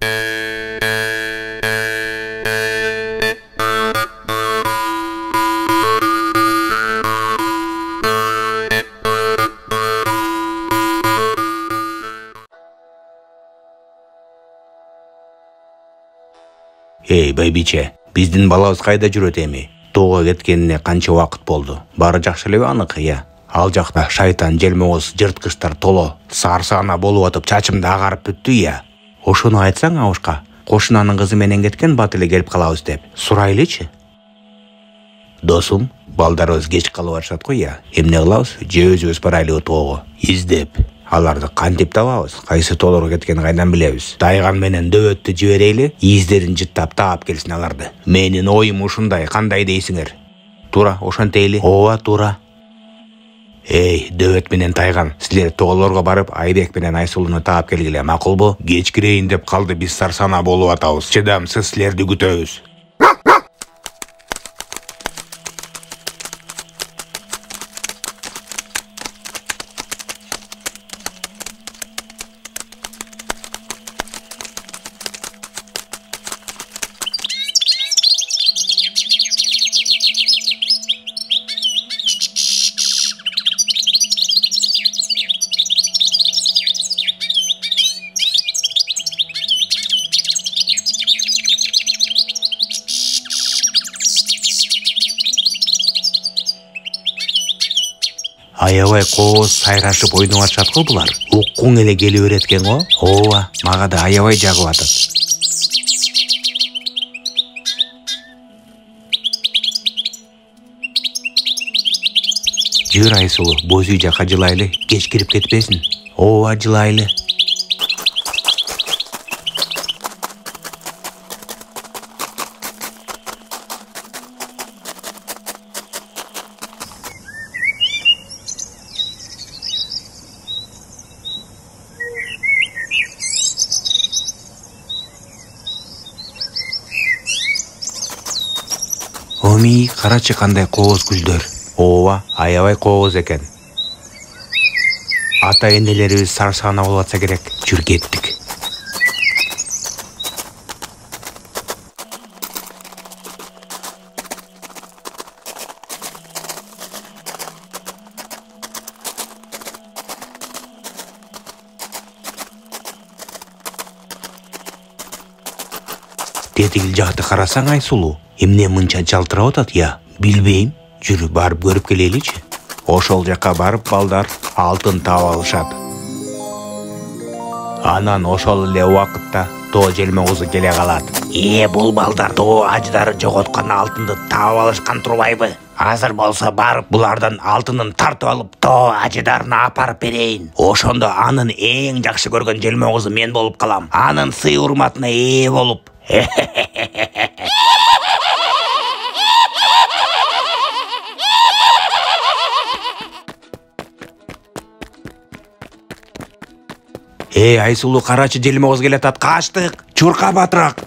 Эй, байбиче, биздин балабыз кайда жүрөт эми? Тоого кеткенине канча убакыт болду? Баары жакшы элеби анык, я? Ал жакта шайтан, желмоңуз, жырткычтар толо, сарсаана болуп атып, чачымды агарып бүттү, я? Ошону айтсаң Абушка, кошунанын кызы менен кеткен бат эле келип калабыз деп. Сурайлычы? Досум, балдарыбыз кеч калып атышат го, я? Эмне кылабыз? Же өзүбүз барайлыбы тоого? Издеп. Аларды кантип табабыз? Кайсы тоолорго кеткенин кайдан билебиз? Тайган менен дөбөттү жиберейли, издерин жыттап таап келсин аларды. Менин оюм ушундай, кандай дейсиңер? Туура, ошентейли. Ооба, туура. Эй, дөбөт менен Тайган, силер тоолорго барып, Айбек менен Айсулууну таап келгиле, макулбу? Кеч кирейин деп калды, биз сарсана болуп атабыз. Чыдамсыз силерди күтөбүз. Аябай кооз сайрашып ойнап атышат го булар. Уккуң эле келип берет экен го. Ооба, мага да аябай жагып атат. Жүр Айсулуу, боз үй жака жылайлы, кеч кирип кетпесин. Ооба, жылайлы. Оми, карачы кандай кооз гүлдөр. Ооба, аябай кооз экен. Ата энелерибиз сарсаана болуп атса керек. Жүр кеттик. Тетигил жакты карасаң Айсулуу, эмне мынча жалтырап атат, я? Билбейм. Жүрү барып көрүп келеличи. Ошол жака барып балдар алтын таап алышат. Анан ошол эле убакытта тоо желмоңузу келе калат. Бул балдар тоо аждары жоготкон алтынды таап алышкан турбайбы? Азыр болсо барып булардан алтынын тартып алып тоо аждарына апарып берейин. Ошондо анын эң жакшы көргөн желмоңузу мен болуп калам. Анын сый урматына ээ болуп. Айсулуу, карачы, желмоңуз келатат, качтык. Чурка батыраак.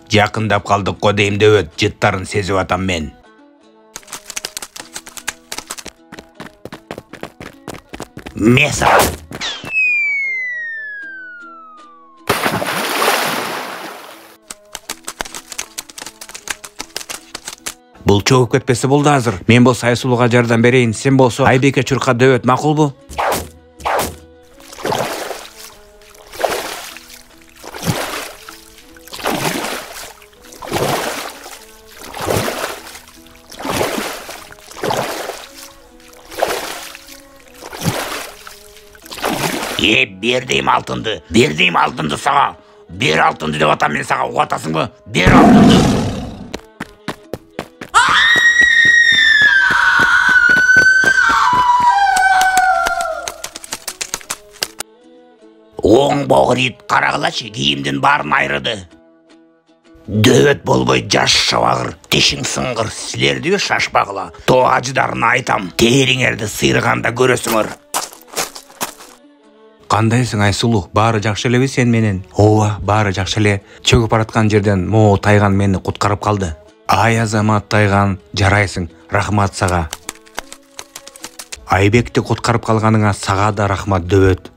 Жакындап калдык го дейм дөбөт, жыттарын сезип атам мен. Меса. Бул чөгүп кетпесе болду азыр. Мен болсо Айсулууга жардам берейин, сен болсо Айбекке чурка дөбөт, макулбу? Бердейм алтынды сага. Бер алтынды деп атам мен сага, угатасыңбы? Бер алтынды. Оң боғырит, карагылачы, кийимдин баарын айрыды. Дөбөт болбой жаш шабагыр, тишиң сыңгыр, силердиби шашпагыла. Тоо аждарына айтам, териңерди сыйрыганда көрөсүңөр. Кандайсың Айсулуу, баары жакшы элеби сен менен? Ооба, баары жакшы эле. Чөгүп бараткан жерден могу Тайган мени куткарып калды. Ай азамат Тайган, жарайсың, рахмат сага. Айбекти куткарып калганыңа сага да рахмат дөбөт.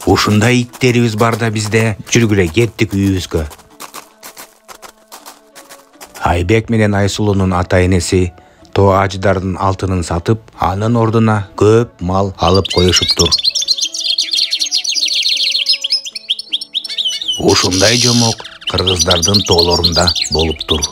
Ушундай иттерибиз бар да бизде. Жүргүлө кеттик үйүбүзгө. Айбек менен Айсулунун ата-энеси тоо аждардын алтынын сатып, анын ордуна көп мал алып коюшуптур. Ушундай жомок кыргыздардын тоолорунда болуптур.